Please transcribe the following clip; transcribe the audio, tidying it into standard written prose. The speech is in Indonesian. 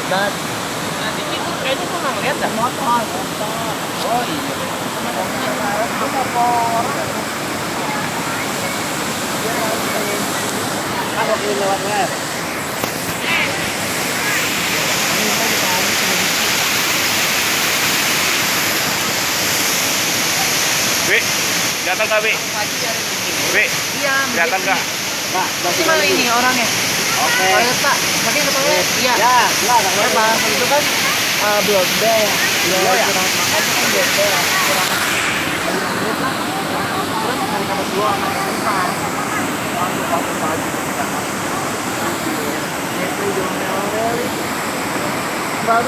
Dan nanti itu kayaknya tuh nggak ngeliat dah motor. Oh iya. Kalau ini lewat web. Wi, datang nggak Wi? Wi, Iya. datang nggak? Nah, berarti mana ini orangnya? Oke. Toilet Pak, mungkin ke toilet? Iya. Ya, silakan. Pak, itu kan belum deh ya. Iya, ya. Kurang makan itu kan belum deh ya. Kurang 5 menit lah. Terus hari nomor 2 sama nomor 4. Langsung pagi. Ini jangan lewat. Baru